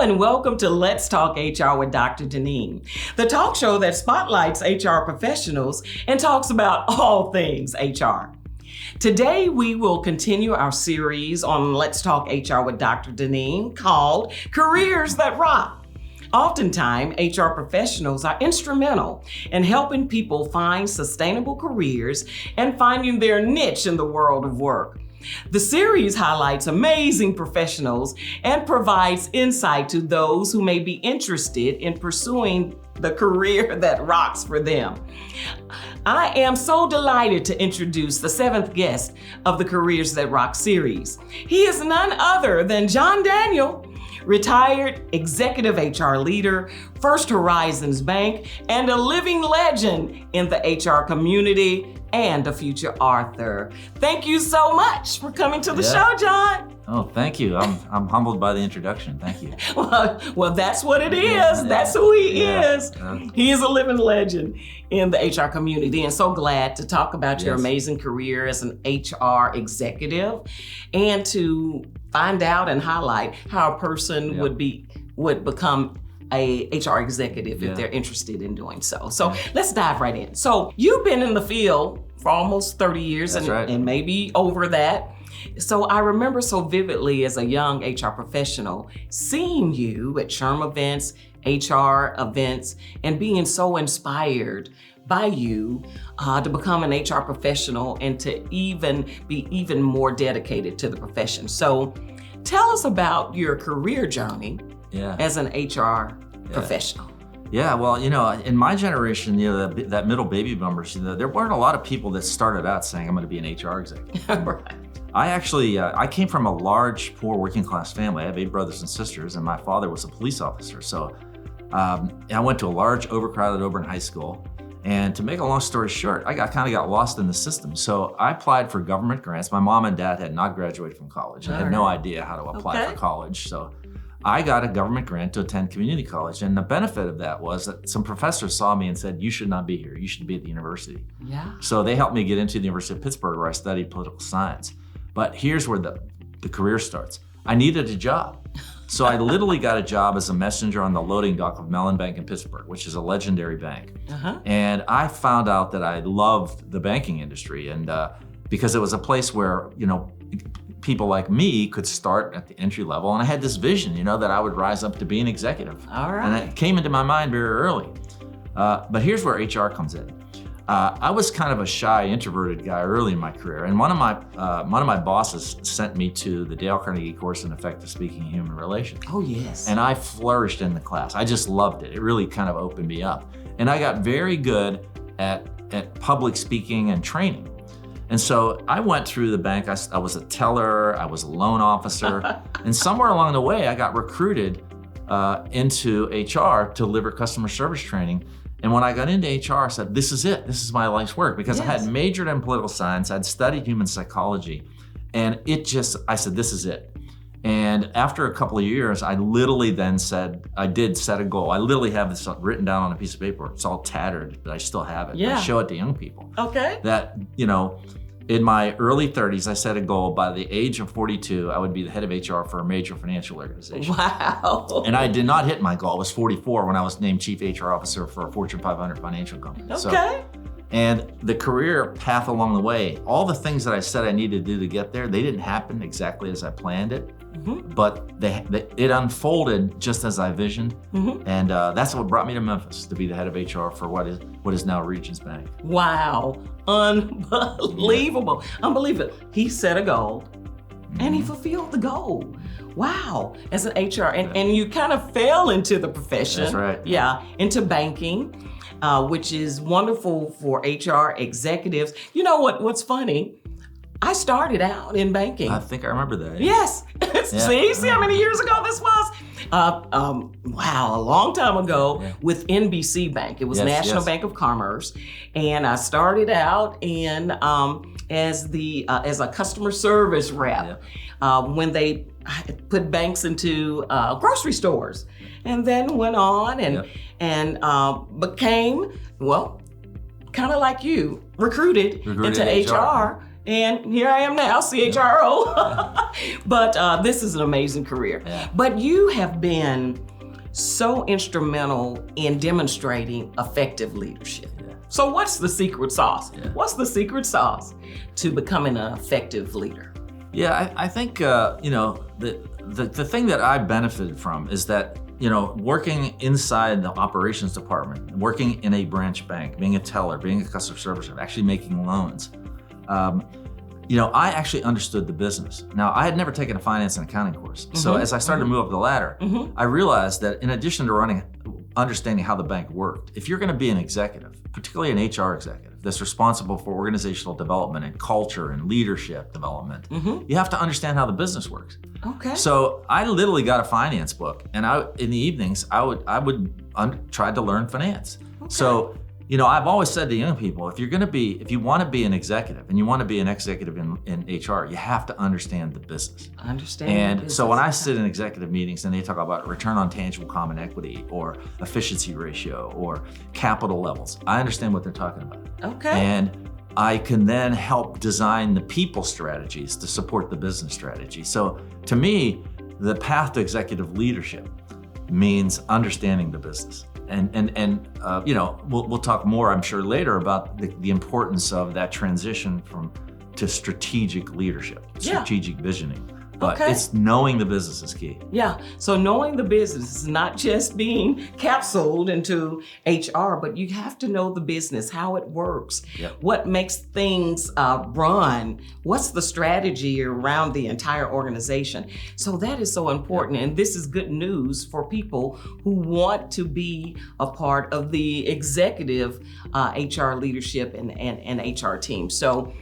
and welcome to Let's Talk HR with Dr. Deneen, the talk show that spotlights HR professionals and talks about all things HR. Today, we will continue our series on Let's Talk HR with Dr. Deneen called Careers That Rock. Oftentimes, HR professionals are instrumental in helping people find sustainable careers and finding their niche in the world of work. The series highlights amazing professionals and provides insight to those who may be interested in pursuing the career that rocks for them. I am so delighted to introduce the seventh guest of the Careers That Rock series. He is none other than John Daniel, retired executive HR leader, First Horizons Bank, and a living legend in the HR community and a future author. Thank you so much for coming to the show, John. Oh, thank you. I'm humbled by the introduction. Thank you. Well, that's what it is. That's who he is. He is a living legend in the HR community, and so glad to talk about your amazing career as an HR executive and to find out and highlight how a person would become a HR executive if they're interested in doing so. So let's dive right in. So you've been in the field for almost 30 years and maybe over that. So I remember so vividly as a young HR professional seeing you at SHRM events, HR events, and being so inspired by you to become an HR professional and to be even more dedicated to the profession. So tell us about your career journey as an HR professional. Yeah, well, in my generation, that middle baby boomers, there weren't a lot of people that started out saying, I'm going to be an HR executive. Right. I came from a large, poor working class family. I have 8 brothers and sisters, and my father was a police officer. So I went to a large, overcrowded Auburn high school. And to make a long story short, I kind of got lost in the system. So I applied for government grants. My mom and dad had not graduated from college and had no idea how to apply for college. So I got a government grant to attend community college. And the benefit of that was that some professors saw me and said, you should not be here. You should be at the university. Yeah. So they helped me get into the University of Pittsburgh, where I studied political science. But here's where the career starts. I needed a job. So I literally got a job as a messenger on the loading dock of Mellon Bank in Pittsburgh, which is a legendary bank. And I found out that I loved the banking industry, and because it was a place where, people like me could start at the entry level. And I had this vision, that I would rise up to be an executive. All right. And it came into my mind very early. But here's where HR comes in. I was kind of a shy, introverted guy early in my career, and one of my bosses sent me to the Dale Carnegie course in Effective Speaking and Human Relations. Oh, yes. And I flourished in the class. I just loved it. It really kind of opened me up. And I got very good at public speaking and training. And so I went through the bank. I was a teller, I was a loan officer, and somewhere along the way, I got recruited into HR to deliver customer service training. And when I got into HR, I said, this is it. This is my life's work, because I had majored in political science. I'd studied human psychology, and I said, this is it. And after a couple of years, I literally then said, I did set a goal. I literally have this written down on a piece of paper. It's all tattered, but I still have it. I show it to young people. Okay. That, in my early 30s, I set a goal. By the age of 42, I would be the head of HR for a major financial organization. Wow. And I did not hit my goal. I was 44 when I was named Chief HR Officer for a Fortune 500 financial company. Okay. And the career path along the way, all the things that I said I needed to do to get there, they didn't happen exactly as I planned it. But it unfolded just as I visioned. And that's what brought me to Memphis, to be the head of HR for what is now Regions Bank. Wow. Unbelievable. Unbelievable. He set a goal and he fulfilled the goal. Wow. As an HR, and you kind of fell into the profession. That's right. Yeah, into banking, which is wonderful for HR executives. You know what's funny? I started out in banking. I think I remember that. Yes. See how many years ago this was? Wow, a long time ago with NBC Bank. It was National Bank of Commerce, and I started out in as a customer service rep when they put banks into grocery stores, and then went on and became kind of like you, recruited into HR. And here I am now, CHRO. But this is an amazing career. Yeah. But you have been so instrumental in demonstrating effective leadership. Yeah. So what's the secret sauce? Yeah. What's the secret sauce to becoming an effective leader? Yeah, I think the thing that I benefited from is that working inside the operations department, working in a branch bank, being a teller, being a customer service rep, actually making loans. I actually understood the business. Now, I had never taken a finance and accounting course. So as I started to move up the ladder, I realized that in addition to understanding how the bank worked, if you're going to be an executive, particularly an HR executive that's responsible for organizational development and culture and leadership development, you have to understand how the business works. Okay. So I literally got a finance book, and in the evenings I would try to learn finance. Okay. So I've always said to young people, if you want to be an executive and you want to be an executive in HR, you have to understand the business. And so when I sit in executive meetings and they talk about return on tangible common equity or efficiency ratio or capital levels, I understand what they're talking about. Okay. And I can then help design the people strategies to support the business strategy. So to me, the path to executive leadership means understanding the business. And we'll talk more, I'm sure, later about the importance of that transition to strategic leadership, strategic visioning. But it's knowing the business is key. Yeah, so knowing the business is not just being capsuled into HR, but you have to know the business, how it works, what makes things run, what's the strategy around the entire organization. So that is so important, and this is good news for people who want to be a part of the executive HR leadership and HR team. So,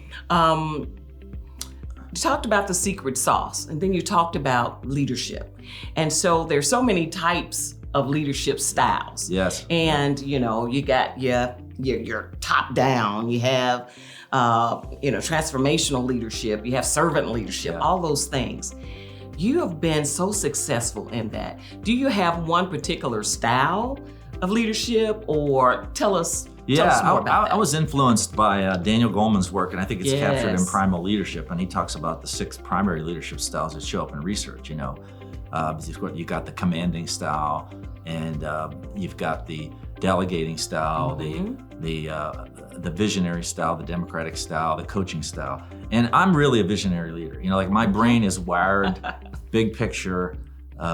you talked about the secret sauce, and then you talked about leadership. And so there's so many types of leadership styles. Yes. And you got your top down, you have transformational leadership, you have servant leadership, all those things. You have been so successful in that. Do you have one particular style of leadership, or tell us more about that? I was influenced by Daniel Goleman's work, and I think it's captured in Primal Leadership, and he talks about the 6 primary leadership styles that show up in research. You got the commanding style, and you've got the delegating style, the visionary style, the democratic style, the coaching style. And I'm really a visionary leader. My brain is wired, big picture,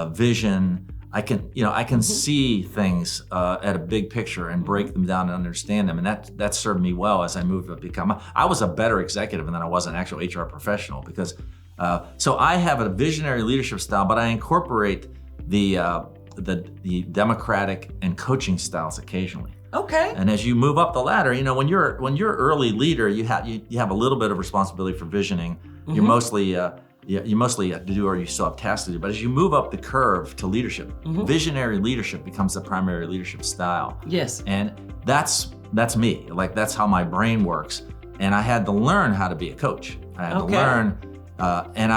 vision. I can see things at a big picture and break them down and understand them, and that served me well as I moved to become. I was a better executive than I was an actual HR professional because. So I have a visionary leadership style, but I incorporate the democratic and coaching styles occasionally. Okay. And as you move up the ladder, when you're early leader, you have a little bit of responsibility for visioning. You're mostly you mostly have to do, or you still have tasks to do. But as you move up the curve to leadership, visionary leadership becomes the primary leadership style. Yes. And that's me. That's how my brain works. And I had to learn how to be a coach. I had to learn, and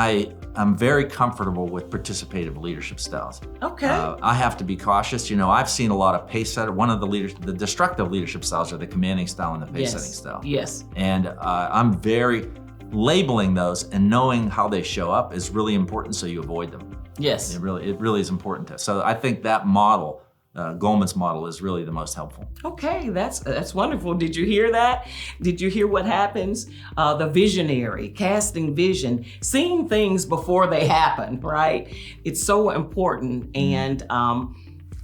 I'm very comfortable with participative leadership styles. Okay. I have to be cautious. I've seen a lot of pace setter. One of the destructive leadership styles are the commanding style and the pace setting style. Yes. And I'm very labeling those and knowing how they show up is really important, so you avoid them. Yes. It really is important. So I think that model, Goleman's model, is really the most helpful. Okay, that's wonderful. Did you hear that? Did you hear what happens? The visionary, casting vision, seeing things before they happen, right? It's so important, and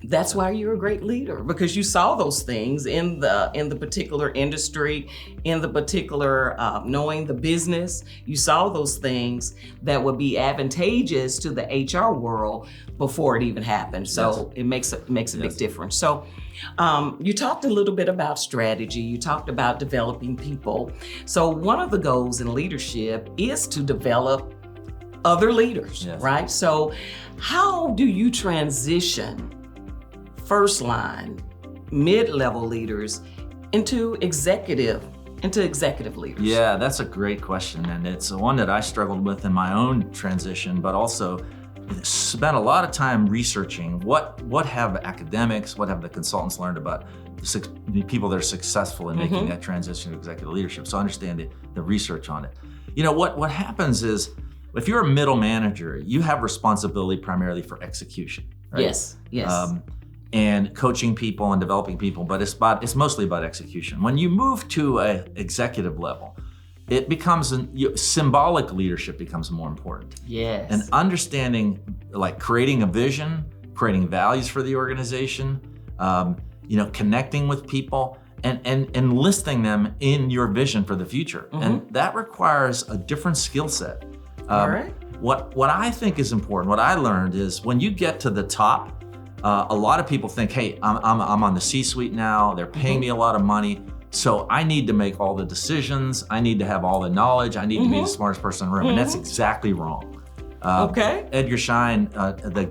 that's why you're a great leader, because you saw those things in the particular industry, in the particular knowing the business. You saw those things that would be advantageous to the HR world before it even happened. So it makes a big difference. So you talked a little bit about strategy. You talked about developing people. So one of the goals in leadership is to develop other leaders, right? So how do you transition first line, mid-level leaders into executive leaders? Yeah, that's a great question, and it's one that I struggled with in my own transition, but also spent a lot of time researching what have academics, what have the consultants learned about the people that are successful in making that transition to executive leadership. So I understand the research on it. You know, what happens is, if you're a middle manager, you have responsibility primarily for execution, right? Yes, yes. And coaching people and developing people, but it's mostly about execution. When you move to a executive level, it becomes symbolic leadership becomes more important. Yes. And understanding, like creating a vision, creating values for the organization, connecting with people, and enlisting them in your vision for the future. And that requires a different skill set. All right. What I think is important, what I learned is when you get to the top, a lot of people think, hey, I'm on the C-suite now, they're paying me a lot of money, so I need to make all the decisions, I need to have all the knowledge, I need to be the smartest person in the room, and that's exactly wrong. Edgar Schein, the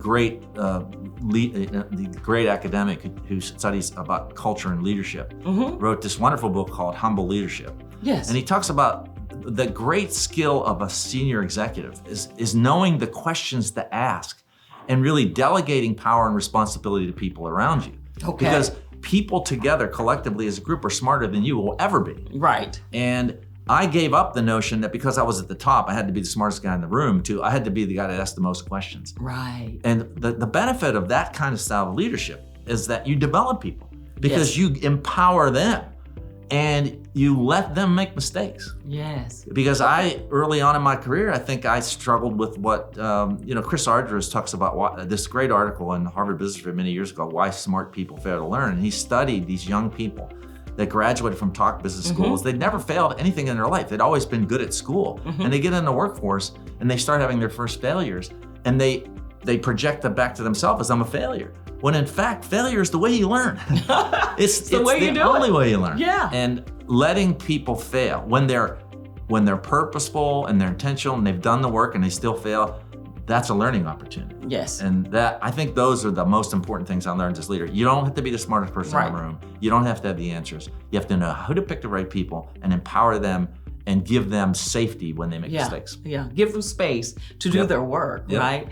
great academic who studies about culture and leadership, wrote this wonderful book called Humble Leadership. Yes. And he talks about the great skill of a senior executive is knowing the questions to ask and really delegating power and responsibility to people around you. Okay. Because people together, collectively as a group, are smarter than you will ever be. Right. And I gave up the notion that because I was at the top, I had to be the smartest guy in the room, I had to be the guy that asked the most questions. Right. And the benefit of that kind of style of leadership is that you develop people because you empower them and you let them make mistakes. Yes. Because early on in my career, I think I struggled with what, Chris Argyris talks about this great article in Harvard Business Review many years ago, Why Smart People Fail to Learn. And he studied these young people that graduated from top business schools. They'd never failed anything in their life. They'd always been good at school. And they get in the workforce and they start having their first failures. And they project them back to themselves as, I'm a failure. When in fact, failure is the way you learn. It's the only way you learn. Yeah. And letting people fail when they're purposeful and they're intentional and they've done the work and they still fail, that's a learning opportunity. Yes. And I think those are the most important things I learned as leader. You don't have to be the smartest person in the room. You don't have to have the answers. You have to know how to pick the right people and empower them and give them safety when they make mistakes. Yeah, give them space to do their work, right?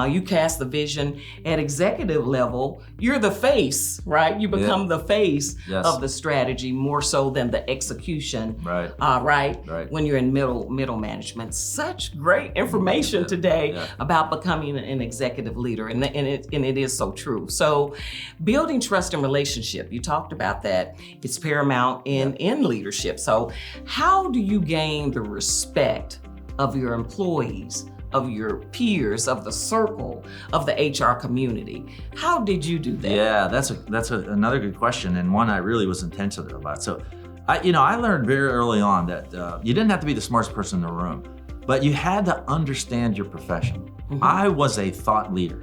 You cast the vision at executive level. You're the face, right? You become the face of the strategy more so than the execution, right? When you're in middle management. Such great information today about becoming an executive leader, and it is so true. So, building trust and relationship. You talked about that. It's paramount in leadership. So, how do you gain the respect of your employees, of your peers, of the circle, of the HR community? How did you do that? Yeah, that's another good question, and one I really was intentional about. So, I learned very early on that you didn't have to be the smartest person in the room, but you had to understand your profession. I was a thought leader.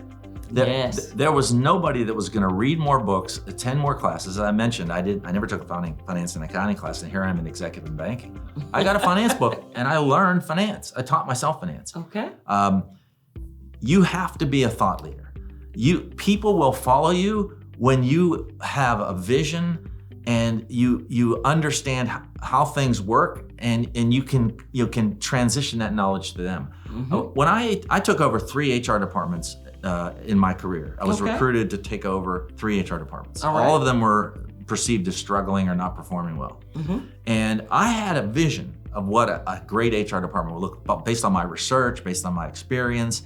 There was nobody that was going to read more books, attend more classes. As I mentioned, I never took a finance and accounting class, and here I am in executive and banking. I got a finance book, and I learned finance. I taught myself finance. Okay. You have to be a thought leader. People will follow you when you have a vision and you understand how things work, and you can transition that knowledge to them. When I took over 3 HR departments in my career. I was recruited to take over 3 HR departments. All of them were perceived as struggling or not performing well. And I had a vision of what a great HR department would look like based on my research, based on my experience.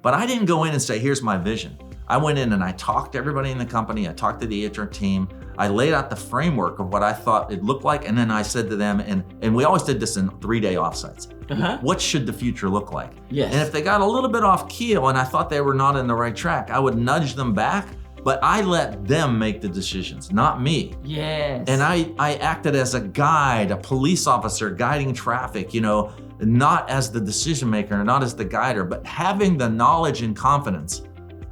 But I didn't go in and say, here's my vision. I went in and I talked to everybody in the company. I talked to the HR team. I laid out the framework of what I thought it looked like. And then I said to them, and we always did this in 3-day offsites. What should the future look like? Yes. And if they got a little bit off keel and I thought they were not in the right track, I would nudge them back, but I let them make the decisions, not me. Yes. And I acted as a guide, a police officer guiding traffic, not as the decision maker, not as the guider, but having the knowledge and confidence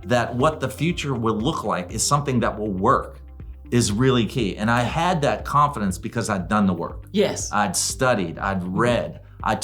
that what the future will look like is something that will work is really key. And I had that confidence because I'd done the work. Yes. I'd studied, I'd read, I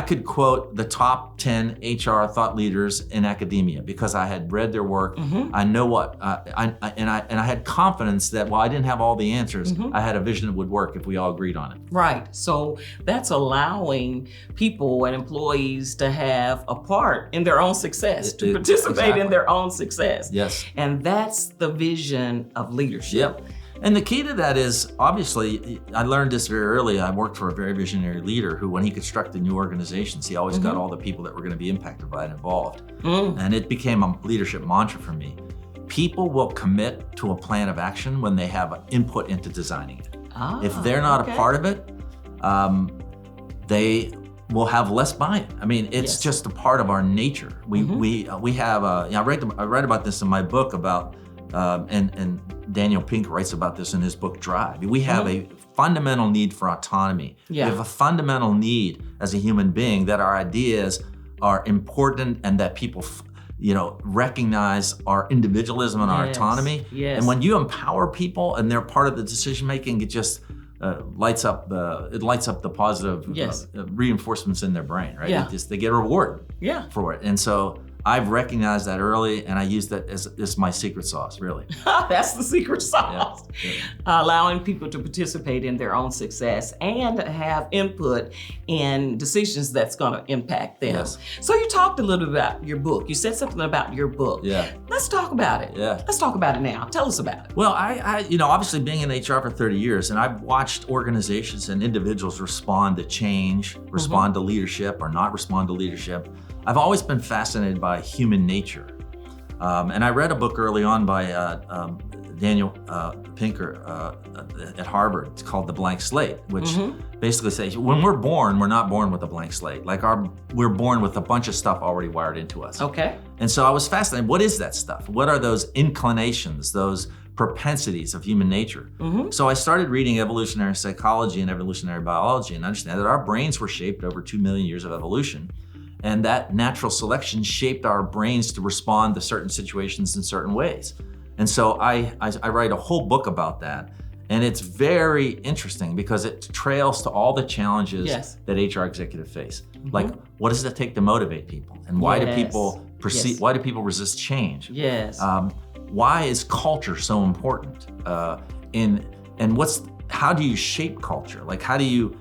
could quote the top 10 HR thought leaders in academia because I had read their work. I know what, I had confidence that while I didn't have all the answers, I had a vision that would work if we all agreed on it. Right, so that's allowing people and employees to have a part in their own success, to participate in their own success. Yes. And that's the vision of leadership. Yep. And the key to that is, obviously, I learned this very early. I worked for a very visionary leader who, when he constructed new organizations, he always got all the people that were going to be impacted by it involved. And it became a leadership mantra for me. People will commit to a plan of action when they have an input into designing it. If they're not a part of it, they will have less buy-in. I mean, it's just a part of our nature. We have I write about this in my book about and Daniel Pink writes about this in his book Drive. We have a fundamental need for autonomy. We have a fundamental need as a human being that our ideas are important and that people recognize our individualism and our autonomy. And when you empower people and they're part of the decision making, it just lights up the positive reinforcements in their brain, right? They get a reward for it. And so I've recognized that early, and I use that as my secret sauce, really. That's the secret sauce. Allowing people to participate in their own success and have input in decisions that's going to impact them. So you talked a little about your book. You said something about your book. Let's talk about it. Let's talk about it now. Tell us about it. Well, I obviously being in HR for 30 years, and I've watched organizations and individuals respond to change, respond to leadership or not respond to leadership. I've always been fascinated by human nature. And I read a book early on by Daniel Pinker at Harvard. It's called The Blank Slate, which basically says when we're born, we're not born with a blank slate. We're born with a bunch of stuff already wired into us. And so I was fascinated, what is that stuff? What are those inclinations, those propensities of human nature? So I started reading evolutionary psychology and evolutionary biology and understand that our brains were shaped over 2 million years of evolution. And that natural selection shaped our brains to respond to certain situations in certain ways. And so I write a whole book about that. And it's very interesting because it trails to all the challenges that HR executives face. Like, what does it take to motivate people? And why do people why do people resist change? Why is culture so important? And how do you shape culture? Like, how do you,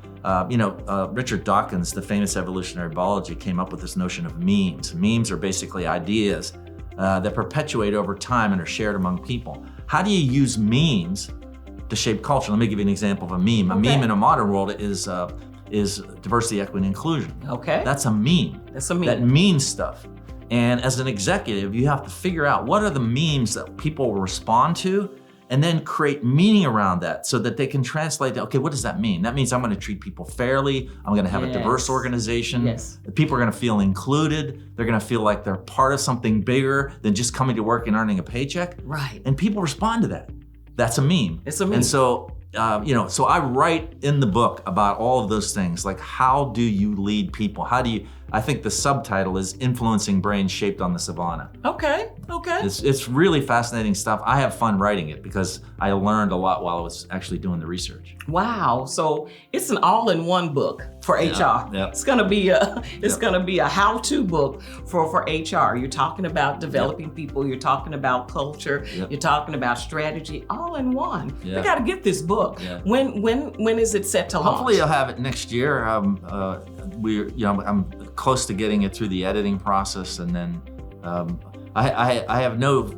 Richard Dawkins, the famous evolutionary biology, came up with this notion of memes. Memes are basically ideas that perpetuate over time and are shared among people. How do you use memes to shape culture? Let me give you an example of a meme. A meme in a modern world is diversity, equity, and inclusion. That's a meme. That means stuff. And as an executive, you have to figure out what are the memes that people will respond to, and then create meaning around that so that they can translate, okay, what does that mean? That means I'm going to treat people fairly. I'm going to have a diverse organization. People are going to feel included. They're going to feel like they're part of something bigger than just coming to work and earning a paycheck. And people respond to that. That's a meme. It's a meme. And so, so I write in the book about all of those things, like how do you lead people? I think the subtitle is Influencing Brains Shaped on the Savannah. It's really fascinating stuff. I have fun writing it because I learned a lot while I was actually doing the research. Wow, so it's an all-in-one book for HR. It's gonna be a how-to book for HR. You're talking about developing people, you're talking about culture, you're talking about strategy, all in one. We gotta get this book. When is it set to launch? Hopefully I'll have it next year. I'm close to getting it through the editing process, and then I have no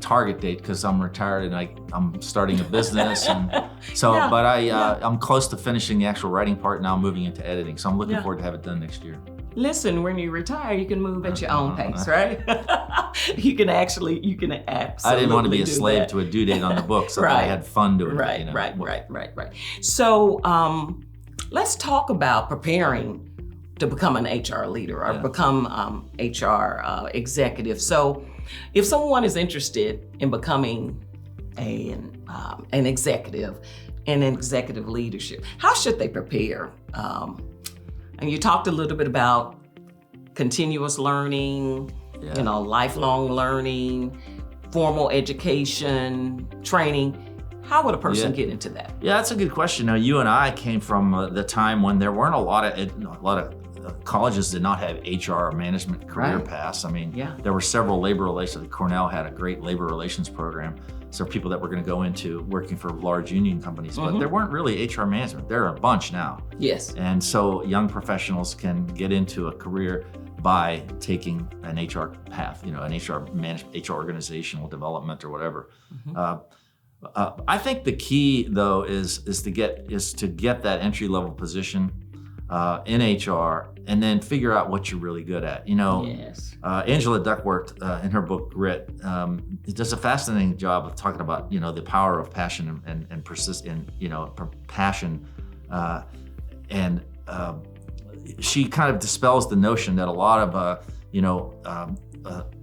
target date because I'm retired and I'm starting a business, and so but I'm close to finishing the actual writing part, now moving into editing, so I'm looking forward to have it done next year. Listen, when you retire, you can move at your own pace, right? you can absolutely I didn't want to be a slave to a due date on the book, so I had fun doing it. Right. So let's talk about preparing to become an HR leader or become HR executive. So if someone is interested in becoming an executive in executive leadership, how should they prepare? And you talked a little bit about continuous learning, lifelong learning, formal education, training. How would a person get into that? Yeah, that's a good question. Now, you and I came from the time when there weren't a lot of colleges did not have HR management career paths. I mean, there were several labor relations. Cornell had a great labor relations program. So people that were going to go into working for large union companies, but there weren't really HR management. There are a bunch now. And so young professionals can get into a career by taking an HR path, an HR organizational development or whatever. I think the key though is to get that entry level position in HR, and then figure out what you're really good at. Yes. Angela Duckworth in her book Grit does a fascinating job of talking about the power of passion and persist in passion, and she kind of dispels the notion that a lot of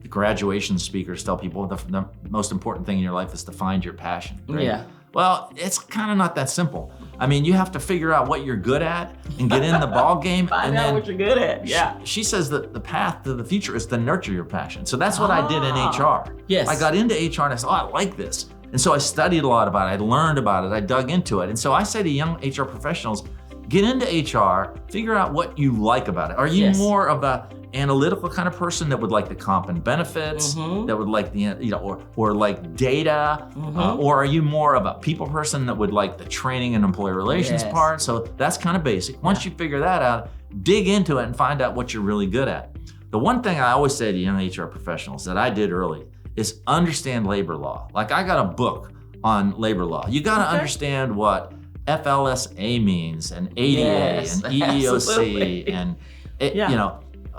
graduation speakers tell people the most important thing in your life is to find your passion. Right? Yeah. Well, it's kind of not that simple. I mean, you have to figure out what you're good at and get in the ball game. Find out what you're good at. Yeah. She says that the path to the future is to nurture your passion. So that's what I did in HR. Yes. I got into HR and I said, I like this. And so I studied a lot about it. I learned about it. I dug into it. And so I say to young HR professionals, get into HR, figure out what you like about it. Are you more of a analytical kind of person that would like the comp and benefits, that would like the or like data, or are you more of a people person that would like the training and employee relations part? So that's kind of basic. Once you figure that out, dig into it and find out what you're really good at. The one thing I always say to young HR professionals that I did early is understand labor law. Like I got a book on labor law. You got to understand what FLSA means and ADA and EEOC and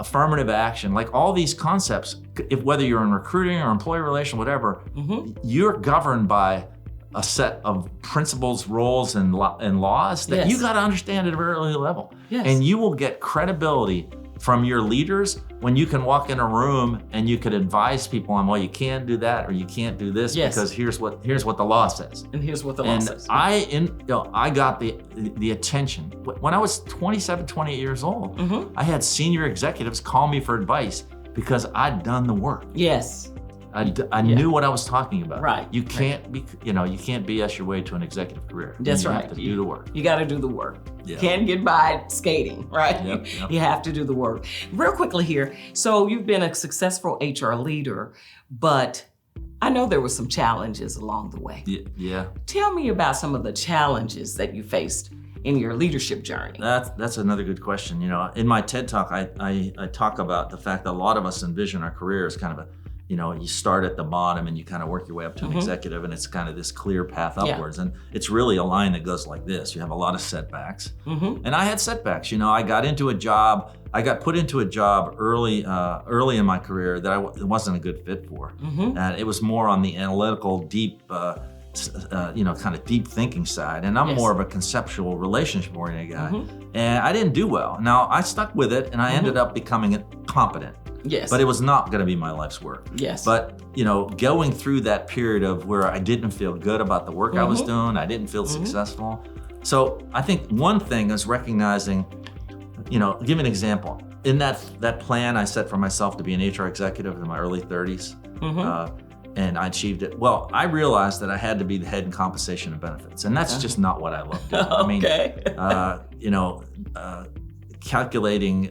affirmative action, like all these concepts. Whether you're in recruiting or employee relation, whatever, you're governed by a set of principles, roles, and laws that you got to understand at a very early level. Yes. And you will get credibility from your leaders when you can walk in a room and you could advise people on, well, you can't do that or you can't do this because here's what the law says. And here's what the law says. I got the attention. When I was 27, 28 years old, I had senior executives call me for advice because I'd done the work. Yes. I knew what I was talking about. Right. You can't be, you can't BS your way to an executive career. That's right. You have to do the work. You got to do the work. Yeah. You can't get by skating, right? Yep. You have to do the work. Real quickly here. So you've been a successful HR leader, but I know there were some challenges along the way. Yeah. Tell me about some of the challenges that you faced in your leadership journey. That's another good question. In my TED Talk, I talk about the fact that a lot of us envision our career as kind of you start at the bottom and you kind of work your way up to an executive, and it's kind of this clear path upwards. And it's really a line that goes like this. You have a lot of setbacks. And I had setbacks. I got into a job, I got put into a job early in my career that it wasn't a good fit for. And it was more on the analytical, deep, kind of deep thinking side. And I'm more of a conceptual, relationship-oriented guy. And I didn't do well. Now, I stuck with it and I ended up becoming competent. Yes. But it was not going to be my life's work. Yes. But, going through that period of where I didn't feel good about the work I was doing, I didn't feel successful. So I think one thing is recognizing, give an example. In that plan I set for myself to be an HR executive in my early 30s, and I achieved it. Well, I realized that I had to be the head in compensation and benefits, and that's just not what I love doing. I mean, calculating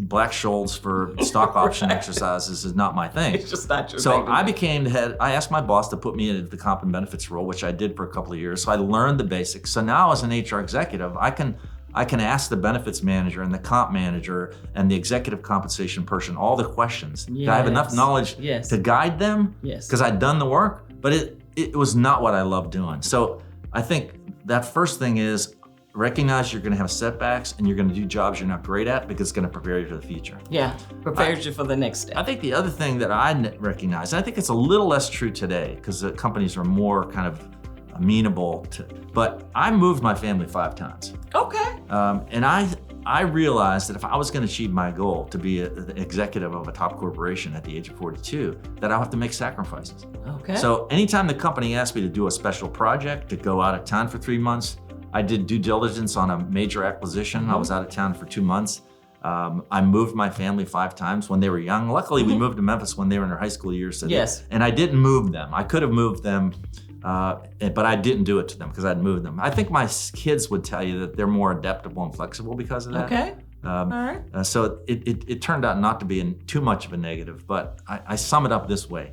Black-Scholes for stock option exercises is not my thing. It's just not your thing. So I became the head. I asked my boss to put me into the comp and benefits role, which I did for a couple of years. So I learned the basics. So now as an HR executive, I can ask the benefits manager and the comp manager and the executive compensation person all the questions. Yes. I have enough knowledge to guide them because I'd done the work, but it was not what I loved doing. So I think that first thing is recognize you're going to have setbacks and you're going to do jobs you're not great at because it's going to prepare you for the future. Yeah, prepares you for the next step. I think the other thing that I recognize, and I think it's a little less true today because the companies are more kind of amenable to, but I moved my family 5 times. Okay. And I realized that if I was going to achieve my goal to be an executive of a top corporation at the age of 42, that I'll have to make sacrifices. Okay. So anytime the company asked me to do a special project, to go out of town for 3 months, I did due diligence on a major acquisition. I was out of town for 2 months. I moved my family 5 times when they were young. Luckily, we moved to Memphis when they were in their high school years. So and I didn't move them. I could have moved them, but I didn't do it to them because I'd moved them. I think my kids would tell you that they're more adaptable and flexible because of that. Okay. All right. So it turned out not to be too much of a negative, but I sum it up this way.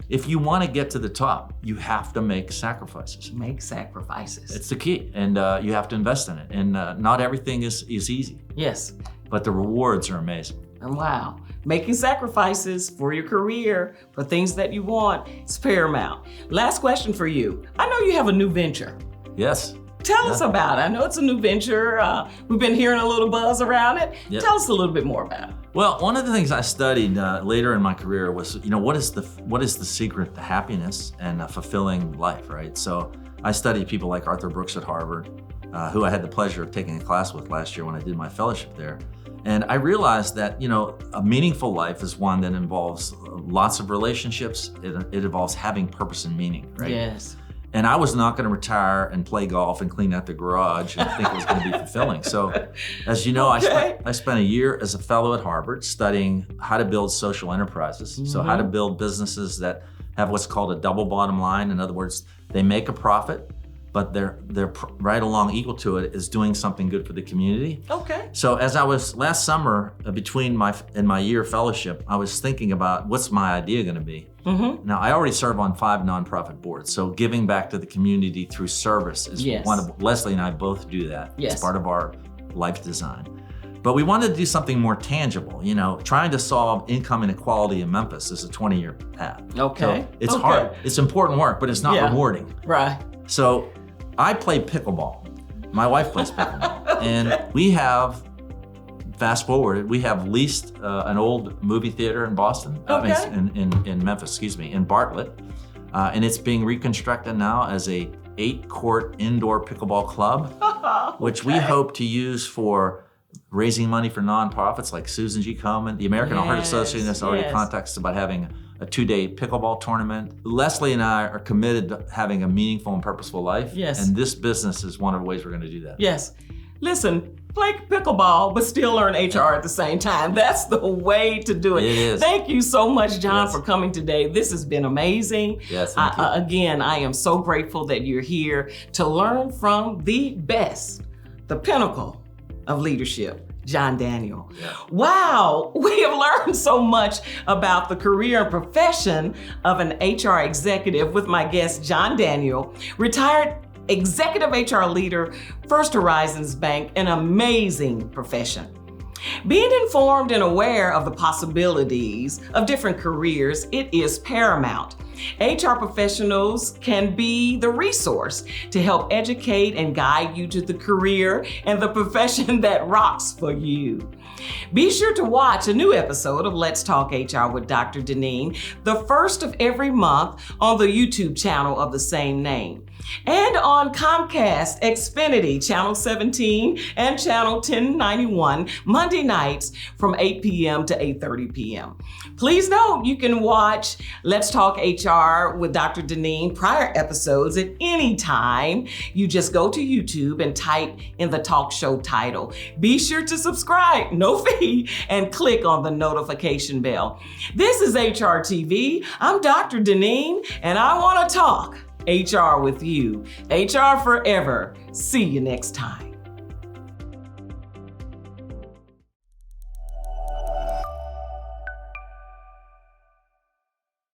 If you want to get to the top, you have to make sacrifices. Make sacrifices. It's the key, and you have to invest in it. And not everything is easy. Yes. But the rewards are amazing. Wow. Making sacrifices for your career, for things that you want, is paramount. Last question for you. I know you have a new venture. Yes. Tell us about it. I know it's a new venture. We've been hearing a little buzz around it. Yep. Tell us a little bit more about it. Well, one of the things I studied later in my career was, what is the secret to happiness and a fulfilling life, right? So I studied people like Arthur Brooks at Harvard, who I had the pleasure of taking a class with last year when I did my fellowship there. And I realized that, a meaningful life is one that involves lots of relationships. It involves having purpose and meaning, right? Yes. And I was not going to retire and play golf and clean out the garage and think it was going to be fulfilling. So, as you know, Okay. I spent a year as a fellow at Harvard studying how to build social enterprises. Mm-hmm. So how to build businesses that have what's called a double bottom line. In other words, they make a profit, but they're right along equal to it is doing something good for the community. Okay. So as I was last summer between my year fellowship, I was thinking about what's my idea going to be. Mm-hmm. Now I already serve on 5 nonprofit boards, so giving back to the community through service is one of Leslie and I both do that. Yes. It's part of our life design. But we wanted to do something more tangible. Trying to solve income inequality in Memphis is a 20-year path. Okay. So it's hard. It's important work, but it's not rewarding. Right. So I play pickleball. My wife plays pickleball. And we have, fast forward, we have leased an old movie theater in Boston, in Memphis, in Bartlett. And it's being reconstructed now as a 8-court indoor pickleball club, which we hope to use for raising money for nonprofits like Susan G. Komen. The American Heart Association has already contacted us about having a 2-day pickleball tournament. Leslie and I are committed to having a meaningful and purposeful life. Yes. And this business is one of the ways we're going to do that. Yes. Listen, play pickleball, but still learn HR at the same time. That's the way to do it. It is. Thank you so much, John, for coming today. This has been amazing. Yes, thank you. Again, I am so grateful that you're here to learn from the best, the pinnacle of leadership, John Daniel. Yeah. Wow, we have learned so much about the career and profession of an HR executive with my guest, John Daniel, retired executive HR leader, First Horizons Bank, an amazing profession. Being informed and aware of the possibilities of different careers, it is paramount. HR professionals can be the resource to help educate and guide you to the career and the profession that rocks for you. Be sure to watch a new episode of Let's Talk HR with Dr. Deneen, the first of every month on the YouTube channel of the same name, and on Comcast, Xfinity, Channel 17, and Channel 1091, Monday nights from 8 p.m. to 8:30 p.m. Please note you can watch Let's Talk HR with Dr. Deneen prior episodes at any time. You just go to YouTube and type in the talk show title. Be sure to subscribe, no fee, and click on the notification bell. This is HR TV. I'm Dr. Deneen, and I want to talk HR with you. HR forever. See you next time.